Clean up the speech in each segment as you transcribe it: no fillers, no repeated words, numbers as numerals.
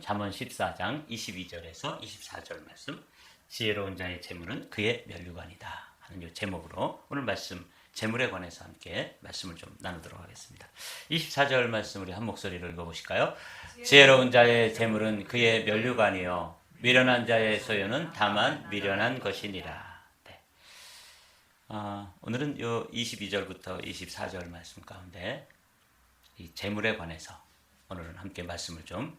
잠언 14장 22절에서 24절 말씀, 지혜로운 자의 재물은 그의 면류관이다 하는 이 제목으로 오늘 말씀 재물에 관해서 함께 말씀을 좀 나누도록 하겠습니다. 24절 말씀 우리 한 목소리로 읽어보실까요? 지혜로운 자의 재물은 그의 면류관이요 미련한 자의 소유는 다만 미련한 것이니라. 네. 오늘은 요 22절부터 24절 말씀 가운데 이 재물에 관해서 오늘은 함께 말씀을 좀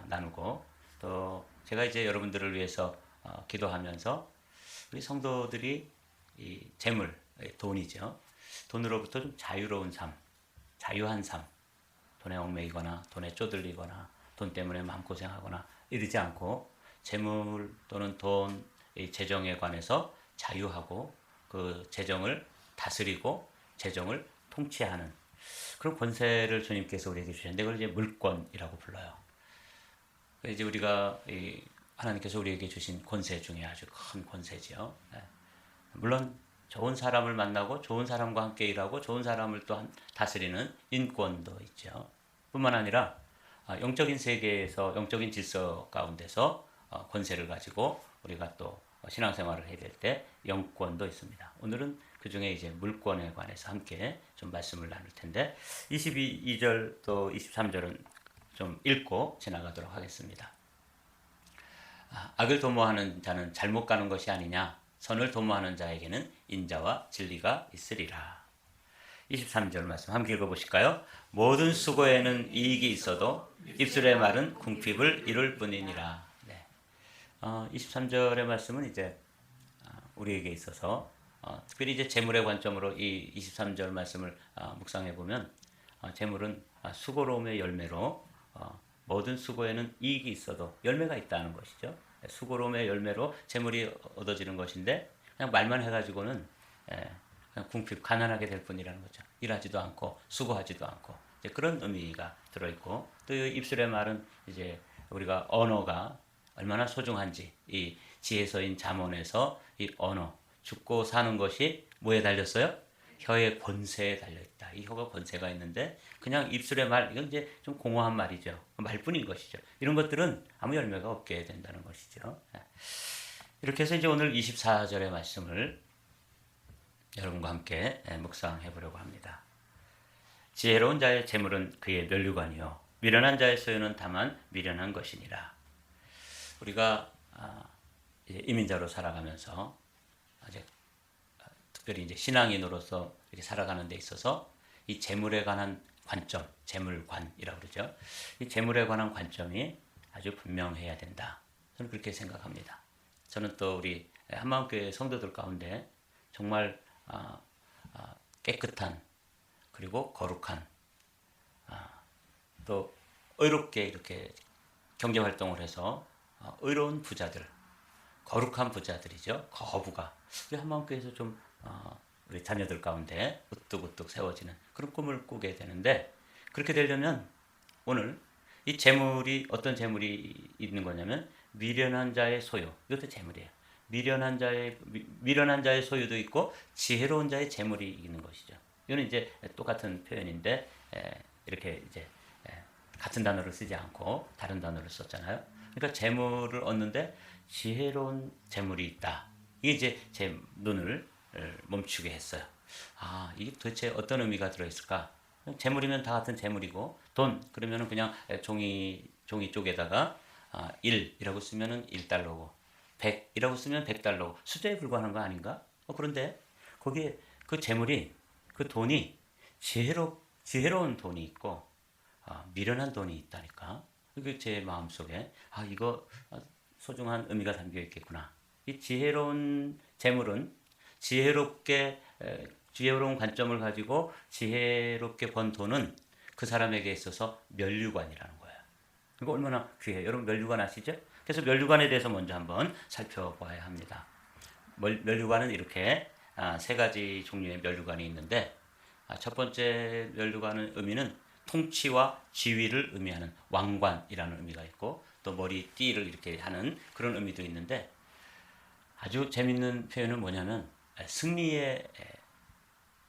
나누고, 또 제가 이제 여러분들을 위해서 기도하면서 우리 성도들이 이 재물, 돈이죠. 돈으로부터 좀 자유로운 삶, 자유한 삶, 돈에 얽매이거나 돈에 쪼들리거나 돈 때문에 마음고생하거나 이러지 않고 재물 또는 돈, 이 재정에 관해서 자유하고 그 재정을 다스리고 재정을 통치하는 그런 권세를 주님께서 우리에게 주셨는데, 그걸 이제 물권이라고 불러요. 이제 우리가 하나님께서 우리에게 주신 권세 중에 아주 큰 권세지요. 물론 좋은 사람을 만나고 좋은 사람과 함께 일하고 좋은 사람을 또 다스리는 인권도 있죠. 뿐만 아니라 영적인 세계에서 영적인 질서 가운데서 권세를 가지고 우리가 또 신앙생활을 해야 될 때 영권도 있습니다. 오늘은 그 중에 이제 물권에 관해서 함께 좀 말씀을 나눌 텐데, 22절 또 23절은 좀 읽고 지나가도록 하겠습니다. 악을 도모하는 자는 잘못 가는 것이 아니냐, 선을 도모하는 자에게는 인자와 진리가 있으리라. 23절 말씀 함께 읽어보실까요? 모든 수고에는 이익이 있어도 입술의 말은 궁핍을 이룰 뿐이니라. 네. 23절의 말씀은 이제 우리에게 있어서 특별히 이제 재물의 관점으로 이 23절 말씀을 묵상해 보면, 재물은 수고로움의 열매로 모든 수고에는 이익이 있어도 열매가 있다는 것이죠. 수고로움의 열매로 재물이 얻어지는 것인데, 그냥 말만 해가지고는 그냥 궁핍, 가난하게 될 뿐이라는 거죠. 일하지도 않고 수고하지도 않고, 이제 그런 의미가 들어있고, 또 입술의 말은 이제 우리가 언어가 얼마나 소중한지, 이 지혜서인 잠언에서 이 언어, 죽고 사는 것이 뭐에 달렸어요? 혀의 권세에 달려있다. 이 혀가 권세가 있는데 그냥 입술의 말, 이건 이제 좀 공허한 말이죠. 말뿐인 것이죠. 이런 것들은 아무 열매가 없게 된다는 것이죠. 이렇게 해서 이제 오늘 24절의 말씀을 여러분과 함께 묵상해 보려고 합니다. 지혜로운 자의 재물은 그의 면류관이요 미련한 자의 소유는 다만 미련한 것이니라. 우리가 이제 이민자로 살아가면서 이제 특별히 이제 신앙인으로서 이렇게 살아가는 데 있어서 이 재물에 관한 관점, 재물관이라고 그러죠. 이 재물에 관한 관점이 아주 분명해야 된다. 저는 그렇게 생각합니다. 저는 또 우리 한마음교회 성도들 가운데 정말 깨끗한, 그리고 거룩한, 또 의롭게 이렇게 경제활동을 해서 의로운 부자들, 거룩한 부자들이죠. 거부가 우리 한마음교회에서 좀 우리 자녀들 가운데 우뚝우뚝 세워지는 그런 꿈을 꾸게 되는데, 그렇게 되려면 오늘 이 재물이 어떤 재물이 있는 거냐면 미련한 자의 소유, 이것도 재물이에요. 미련한 자의 소유도 있고 지혜로운 자의 재물이 있는 것이죠. 이거는 이제 똑같은 표현인데 이렇게 이제 같은 단어를 쓰지 않고 다른 단어를 썼잖아요. 그러니까 재물을 얻는데 지혜로운 재물이 있다. 이게 이제 제 눈을 멈추게 했어요. 이게 도대체 어떤 의미가 들어있을까? 재물이면 다 같은 재물이고, 돈 그러면은 그냥 종이 쪽에다가 1이라고 쓰면은 1달러고 100이라고 쓰면 100달러고 숫자에 불과한 거 아닌가? 그런데 거기에 그 재물이, 그 돈이 지혜로운 돈이 있고 미련한 돈이 있다니까. 그게 제 마음속에 이거 소중한 의미가 담겨 있겠구나. 이 지혜로운 재물은 지혜로운 관점을 가지고 지혜롭게 번 돈은 그 사람에게 있어서 면류관이라는 거예요. 이거 얼마나 귀해요. 여러분 면류관 아시죠? 그래서 면류관에 대해서 먼저 한번 살펴봐야 합니다. 면류관은 이렇게 세 가지 종류의 면류관이 있는데, 첫 번째 면류관의 의미는 통치와 지위를 의미하는 왕관이라는 의미가 있고, 또 머리띠를 이렇게 하는 그런 의미도 있는데, 아주 재밌는 표현은 뭐냐면 승리의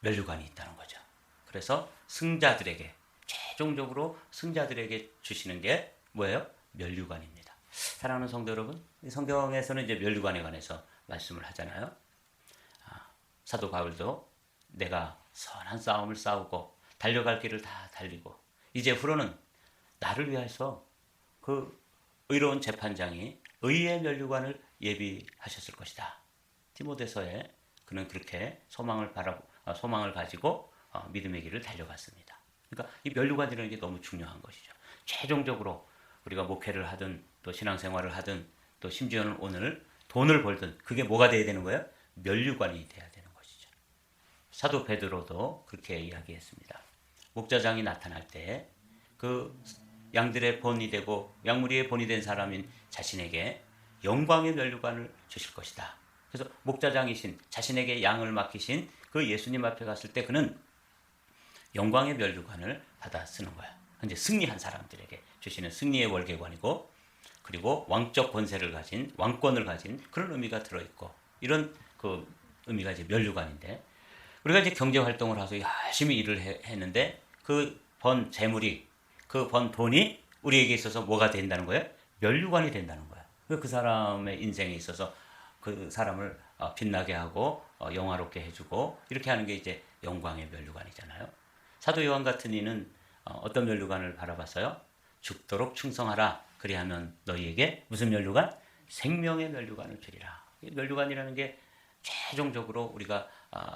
면류관이 있다는 거죠. 그래서 승자들에게, 최종적으로 승자들에게 주시는 게 뭐예요? 면류관입니다. 사랑하는 성도 여러분, 성경에서는 이제 면류관에 관해서 말씀을 하잖아요. 사도 바울도 내가 선한 싸움을 싸우고 달려갈 길을 다 달리고 이제 후로는 나를 위해서 그 의로운 재판장이 의의 면류관을 예비하셨을 것이다. 디모데서에 그는 그렇게 소망을 가지고 믿음의 길을 달려갔습니다. 그러니까 이 면류관이라는 게 너무 중요한 것이죠. 최종적으로 우리가 목회를 하든 또 신앙생활을 하든 또 심지어는 오늘 돈을 벌든 그게 뭐가 돼야 되는 거예요? 면류관이 돼야 되는 것이죠. 사도 베드로도 그렇게 이야기했습니다. 목자장이 나타날 때 그 양들의 본이 되고 양무리의 본이 된 사람인 자신에게 영광의 면류관을 주실 것이다. 그래서 목자장이신 자신에게 양을 맡기신 그 예수님 앞에 갔을 때 그는 영광의 면류관을 받아 쓰는 거야. 이제 승리한 사람들에게 주시는 승리의 월계관이고, 그리고 왕적 권세를 가진 왕권을 가진 그런 의미가 들어있고, 이런 그 의미가 이제 면류관인데, 우리가 이제 경제 활동을 해서 열심히 일을 했는데 그 번 재물이, 그 번 돈이 우리에게 있어서 뭐가 된다는 거예요? 면류관이 된다는 거야. 그 사람의 인생에 있어서 그 사람을 빛나게 하고 영화롭게 해주고 이렇게 하는 게 이제 영광의 면류관이잖아요. 사도 요한 같은 이는 어떤 면류관을 바라봤어요? 죽도록 충성하라. 그리하면 너희에게 무슨 면류관? 생명의 면류관을 주리라. 이 면류관이라는 게 최종적으로 우리가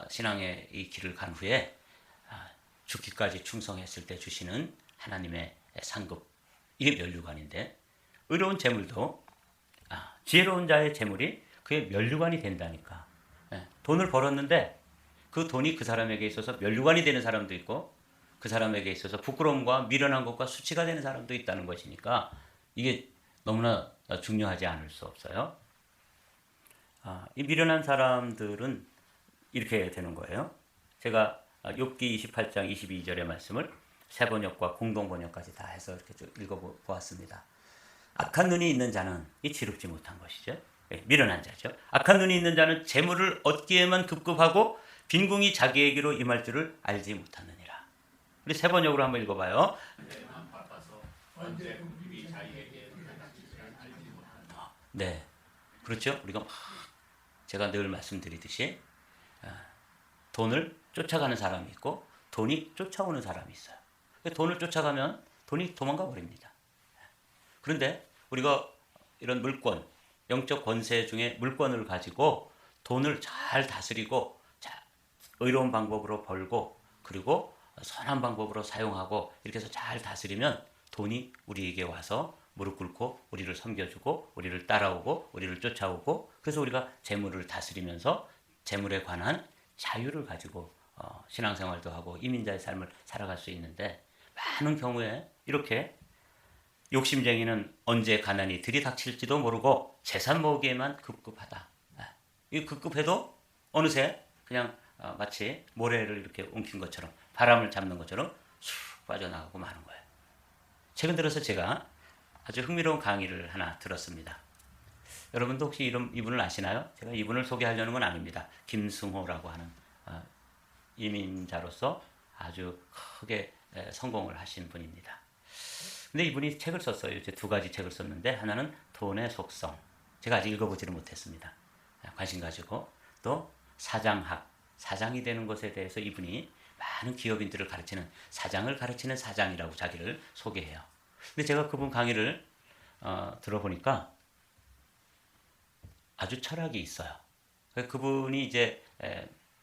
신앙의 이 길을 간 후에 죽기까지 충성했을 때 주시는 하나님의 상급, 이게 면류관인데, 의로운 재물도 지혜로운 자의 재물이 그의 면류관이 된다니까. 돈을 벌었는데 그 돈이 그 사람에게 있어서 면류관이 되는 사람도 있고, 그 사람에게 있어서 부끄러움과 미련한 것과 수치가 되는 사람도 있다는 것이니까 이게 너무나 중요하지 않을 수 없어요. 이 미련한 사람들은 이렇게 되는 거예요. 제가 욥기 28장 22절의 말씀을 새 번역과 공동 번역까지 다 해서 이렇게 쭉 읽어보았습니다. 악한 눈이 있는 자는 이 지롭지 못한 것이죠. 미련한 자죠. 악한 눈이 있는 자는 재물을 얻기에만 급급하고 빈궁이 자기에게로 임할 줄을 알지 못하느니라. 우리 새 번역으로 한번 읽어봐요. 네, 그렇죠. 우리가 제가 늘 말씀드리듯이 돈을 쫓아가는 사람이 있고 돈이 쫓아오는 사람이 있어요. 돈을 쫓아가면 돈이 도망가 버립니다. 그런데 우리가 이런 물권, 영적 권세 중에 물권을 가지고 돈을 잘 다스리고 의로운 방법으로 벌고 그리고 선한 방법으로 사용하고 이렇게 해서 잘 다스리면 돈이 우리에게 와서 무릎 꿇고 우리를 섬겨주고 우리를 따라오고 우리를 쫓아오고, 그래서 우리가 재물을 다스리면서 재물에 관한 자유를 가지고 신앙생활도 하고 이민자의 삶을 살아갈 수 있는데, 많은 경우에 이렇게 욕심쟁이는 언제 가난이 들이닥칠지도 모르고 재산 모으기에만 급급하다. 이 급급해도 어느새 그냥 마치 모래를 이렇게 웅킨 것처럼, 바람을 잡는 것처럼 쑥 빠져나가고 마는 거예요. 최근 들어서 제가 아주 흥미로운 강의를 하나 들었습니다. 여러분도 혹시 이분을 아시나요? 제가 이분을 소개하려는 건 아닙니다. 김승호라고 하는 이민자로서 아주 크게 성공을 하신 분입니다. 근데 이분이 책을 썼어요. 이제 두 가지 책을 썼는데, 하나는 돈의 속성, 제가 아직 읽어보지를 못했습니다. 관심 가지고, 또 사장학, 사장이 되는 것에 대해서 이분이 많은 기업인들을 가르치는, 사장을 가르치는 사장이라고 자기를 소개해요. 근데 제가 그분 강의를 들어보니까 아주 철학이 있어요. 그분이 이제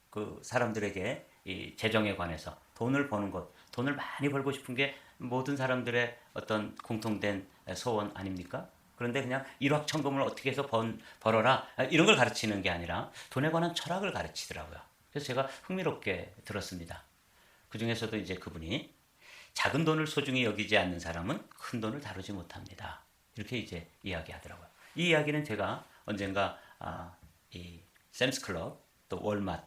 그 사람들에게 이 재정에 관해서 돈을 버는 것, 돈을 많이 벌고 싶은 게 모든 사람들의 어떤 공통된 소원 아닙니까? 그런데 그냥 일확천금을 어떻게 해서 벌어라 이런 걸 가르치는 게 아니라 돈에 관한 철학을 가르치더라고요. 그래서 제가 흥미롭게 들었습니다. 그 중에서도 이제 그분이 작은 돈을 소중히 여기지 않는 사람은 큰 돈을 다루지 못합니다. 이렇게 이제 이야기하더라고요. 이 이야기는 제가 언젠가 이 샘스 클럽, 또 월마트,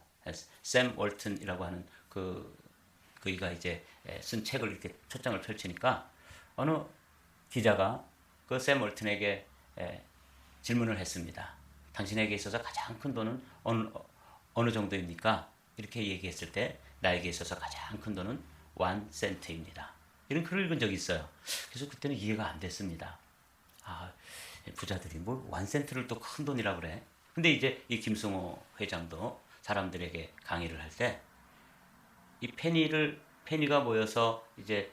샘 월튼이라고 하는 그이가 이제 쓴 책을 이렇게 초장을 펼치니까 어느 기자가 그 샘 월튼에게 질문을 했습니다. 당신에게 있어서 가장 큰 돈은 어느 정도입니까? 이렇게 얘기했을 때 나에게 있어서 가장 큰 돈은 1센트입니다. 이런 글을 읽은 적이 있어요. 그래서 그때는 이해가 안 됐습니다. 부자들이 뭐 1센트를 또 큰 돈이라 그래. 근데 이제 이 김승호 회장도 사람들에게 강의를 할 때 이 페니가 모여서 이제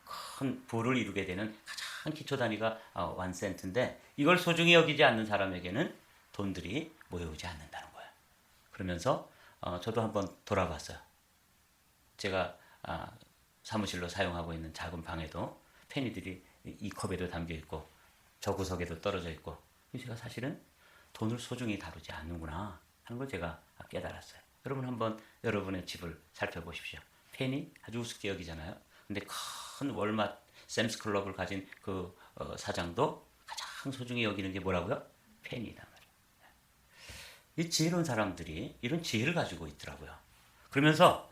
큰 부를 이루게 되는 가장 기초 단위가 1센트인데 이걸 소중히 여기지 않는 사람에게는 돈들이 모여오지 않는다는 거야. 그러면서 저도 한번 돌아봤어요. 제가 사무실로 사용하고 있는 작은 방에도 페니들이 이 컵에도 담겨 있고 저 구석에도 떨어져 있고 제가 사실은 돈을 소중히 다루지 않는구나 하는 걸 제가 깨달았어요. 여러분 한번 여러분의 집을 살펴보십시오. 페니 아주 우습게 여기잖아요. 근데 큰 월마트 샘스클럽을 가진 그 사장도 가장 소중히 여기는 게 뭐라고요? 페니단 말이에요. 이 지혜로운 사람들이 이런 지혜를 가지고 있더라고요. 그러면서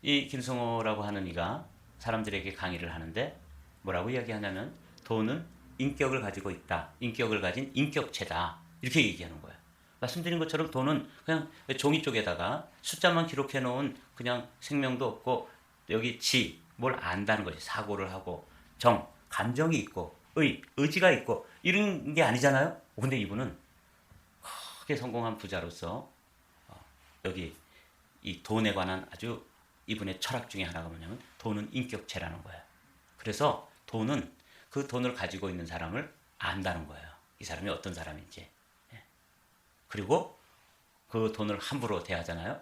이 김승호라고 하는 이가 사람들에게 강의를 하는데 뭐라고 이야기하냐면 돈은 인격을 가지고 있다. 인격을 가진 인격체다. 이렇게 얘기하는 거예요. 말씀드린 것처럼 돈은 그냥 종이 쪽에다가 숫자만 기록해 놓은 그냥 생명도 없고 여기 뭘 안다는 거지. 사고를 하고 감정이 있고 의지가 있고 이런 게 아니잖아요. 근데 이분은 크게 성공한 부자로서 여기 이 돈에 관한 아주 이분의 철학 중에 하나가 뭐냐면 돈은 인격체라는 거예요. 그래서 돈은 그 돈을 가지고 있는 사람을 안다는 거예요. 이 사람이 어떤 사람인지. 그리고 그 돈을 함부로 대하잖아요.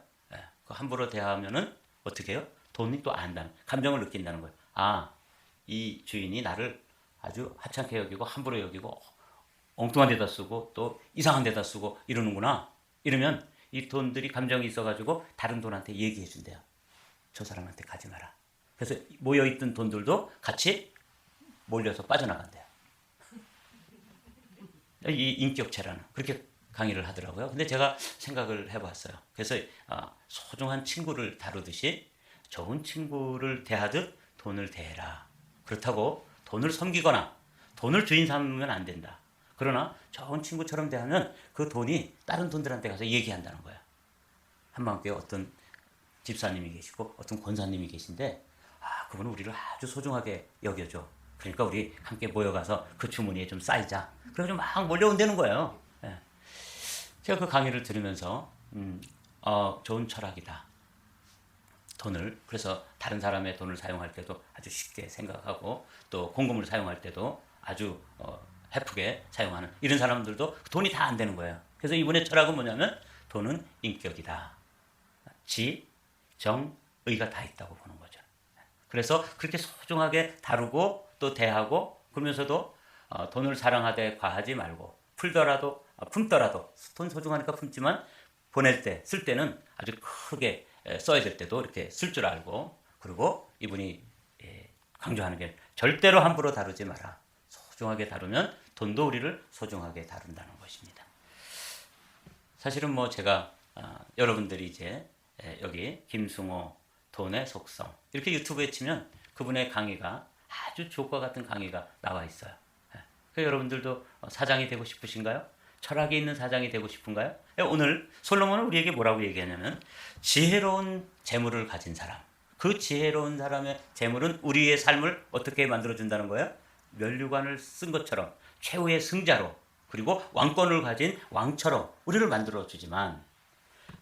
그 함부로 대하면은 어떻게 해요? 돈이 또 안다는, 감정을 느낀다는 거예요. 이 주인이 나를 아주 하찮게 여기고 함부로 여기고 엉뚱한 데다 쓰고 또 이상한 데다 쓰고 이러는구나. 이러면 이 돈들이 감정이 있어가지고 다른 돈한테 얘기해 준대요. 저 사람한테 가지 마라. 그래서 모여있던 돈들도 같이 몰려서 빠져나간대요. 이 인격체라는 그렇게 강의를 하더라고요. 근데 제가 생각을 해봤어요. 그래서 소중한 친구를 다루듯이 좋은 친구를 대하듯 돈을 대해라. 그렇다고 돈을 섬기거나 돈을 주인 삼으면 안 된다. 그러나 좋은 친구처럼 대하면 그 돈이 다른 돈들한테 가서 얘기한다는 거야. 한방교회 어떤 집사님이 계시고 어떤 권사님이 계신데 그분은 우리를 아주 소중하게 여겨줘. 그러니까 우리 함께 모여가서 그 주머니에 좀 쌓이자. 그래서 막 몰려온다는 거예요. 제가 그 강의를 들으면서 좋은 철학이다. 돈을 그래서 다른 사람의 돈을 사용할 때도 아주 쉽게 생각하고 또 공금을 사용할 때도 아주 헤프게 사용하는 이런 사람들도 돈이 다 안 되는 거예요. 그래서 이분의 철학은 뭐냐면 돈은 인격이다. 지, 정, 의가 다 있다고 보는 거죠. 그래서 그렇게 소중하게 다루고 또 대하고 그러면서도 돈을 사랑하되 과하지 말고 품더라도 돈 소중하니까 품지만 보낼 때, 쓸 때는 아주 크게 써야 될 때도 이렇게 쓸 줄 알고 그리고 이분이 강조하는 게 절대로 함부로 다루지 마라. 소중하게 다루면 돈도 우리를 소중하게 다룬다는 것입니다. 사실은 뭐 제가 여러분들이 이제 여기 김승호 돈의 속성 이렇게 유튜브에 치면 그분의 강의가 아주 주옥과 같은 강의가 나와 있어요. 그래서 여러분들도 사장이 되고 싶으신가요? 철학이 있는 사장이 되고 싶은가요? 오늘 솔로몬은 우리에게 뭐라고 얘기하냐면 지혜로운 재물을 가진 사람 그 지혜로운 사람의 재물은 우리의 삶을 어떻게 만들어준다는 거예요? 면류관을 쓴 것처럼 최후의 승자로 그리고 왕권을 가진 왕처럼 우리를 만들어주지만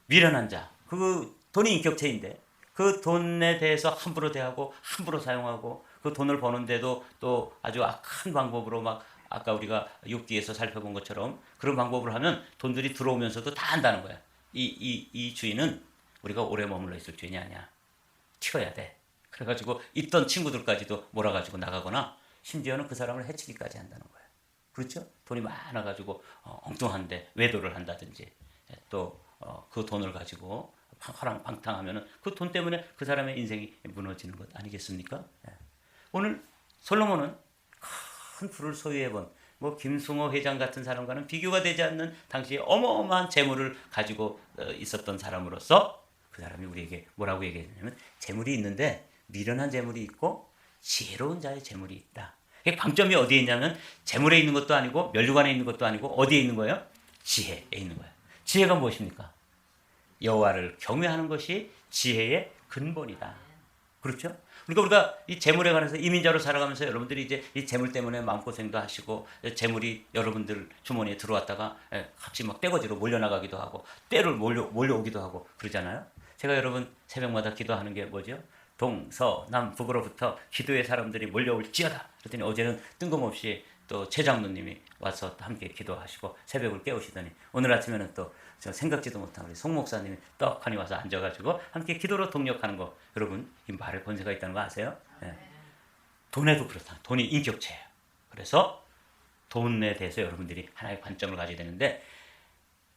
미련한 자, 그 돈이 인격체인데 그 돈에 대해서 함부로 대하고 함부로 사용하고 그 돈을 버는데도 또 아주 악한 방법으로 막 아까 우리가 욥기에서 살펴본 것처럼 그런 방법을 하면 돈들이 들어오면서도 다 한다는 거야. 이 주인은 우리가 오래 머물러 있을 주인이 아니야. 튀어야 돼. 그래가지고 있던 친구들까지도 몰아가지고 나가거나 심지어는 그 사람을 해치기까지 한다는 거야. 그렇죠? 돈이 많아가지고 엉뚱한데 외도를 한다든지 또 그 돈을 가지고 화랑방탕하면은 그 돈 때문에 그 사람의 인생이 무너지는 것 아니겠습니까? 오늘 솔로몬은 큰 부를 소유해본 뭐 김승호 회장 같은 사람과는 비교가 되지 않는 당시에 어마어마한 재물을 가지고 있었던 사람으로서 그 사람이 우리에게 뭐라고 얘기했냐면 재물이 있는데 미련한 재물이 있고 지혜로운 자의 재물이 있다. 방점이 어디에 있냐면 재물에 있는 것도 아니고 면류관에 있는 것도 아니고 어디에 있는 거예요? 지혜에 있는 거예요. 지혜가 무엇입니까? 여호와를 경외하는 것이 지혜의 근본이다. 그렇죠? 그러니까 우리가 이 재물에 관해서 이민자로 살아가면서 여러분들이 이제 이 재물 때문에 마음고생도 하시고 재물이 여러분들 주머니에 들어왔다가 갑자기 막 떼거지로 몰려나가기도 하고 때를 몰려오기도 하고 그러잖아요. 제가 여러분 새벽마다 기도하는 게 뭐죠? 동서남북으로부터 기도의 사람들이 몰려올지어다. 그랬더니 어제는 뜬금없이 또 최 장로님이 와서 함께 기도하시고 새벽을 깨우시더니 오늘 아침에는 또 저 생각지도 못한 우리 송 목사님이 떡하니 와서 앉아가지고 함께 기도로 동력하는 거 여러분 이 말에 권세가 있다는 거 아세요? 네. 돈에도 그렇다. 돈이 인격체예요. 그래서 돈에 대해서 여러분들이 하나의 관점을 가져야 되는데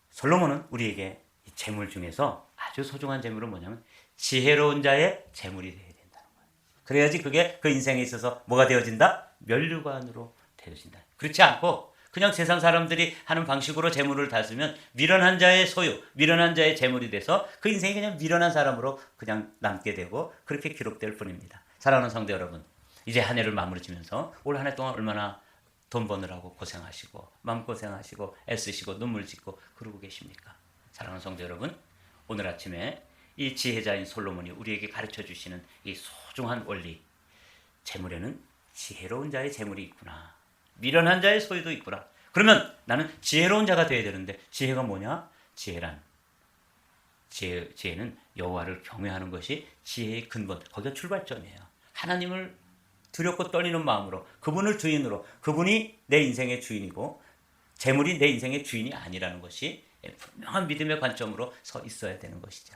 솔로몬은 우리에게 이 재물 중에서 아주 소중한 재물은 뭐냐면 지혜로운 자의 재물이 되어야 된다는 거예요. 그래야지 그게 그 인생에 있어서 뭐가 되어진다? 면류관으로 되어진다. 그렇지 않고 그냥 세상 사람들이 하는 방식으로 재물을 다스면 미련한 자의 소유, 미련한 자의 재물이 돼서 그 인생이 그냥 미련한 사람으로 그냥 남게 되고 그렇게 기록될 뿐입니다. 사랑하는 성도 여러분, 이제 한 해를 마무리 지면서 올 한 해 동안 얼마나 돈 버느라고 고생하시고 마음고생하시고 애쓰시고 눈물 짓고 그러고 계십니까? 사랑하는 성도 여러분, 오늘 아침에 이 지혜자인 솔로몬이 우리에게 가르쳐 주시는 이 소중한 원리, 재물에는 지혜로운 자의 재물이 있구나. 미련한 자의 소유도 있구나. 그러면 나는 지혜로운 자가 되어야 되는데 지혜가 뭐냐? 지혜는 여호와를 경외하는 것이 지혜의 근본, 거기가 출발점이에요. 하나님을 두렵고 떨리는 마음으로 그분을 주인으로 그분이 내 인생의 주인이고 재물이 내 인생의 주인이 아니라는 것이 분명한 믿음의 관점으로 서 있어야 되는 것이죠.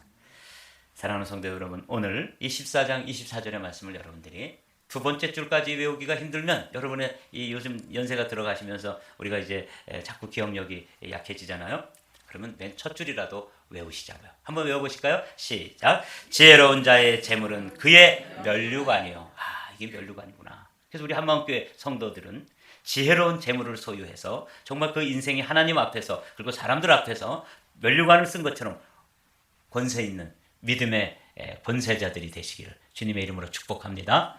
사랑하는 성도 여러분, 오늘 이 14장 24절의 말씀을 여러분들이 두 번째 줄까지 외우기가 힘들면 여러분의 이 요즘 연세가 들어가시면서 우리가 이제 자꾸 기억력이 약해지잖아요. 그러면 맨 첫 줄이라도 외우시자고요. 한번 외워보실까요? 시작. 지혜로운 자의 재물은 그의 면류관이요. 이게 면류관이구나. 그래서 우리 한마음교회 성도들은 지혜로운 재물을 소유해서 정말 그 인생이 하나님 앞에서 그리고 사람들 앞에서 면류관을 쓴 것처럼 권세 있는 믿음의 권세자들이 되시기를 주님의 이름으로 축복합니다.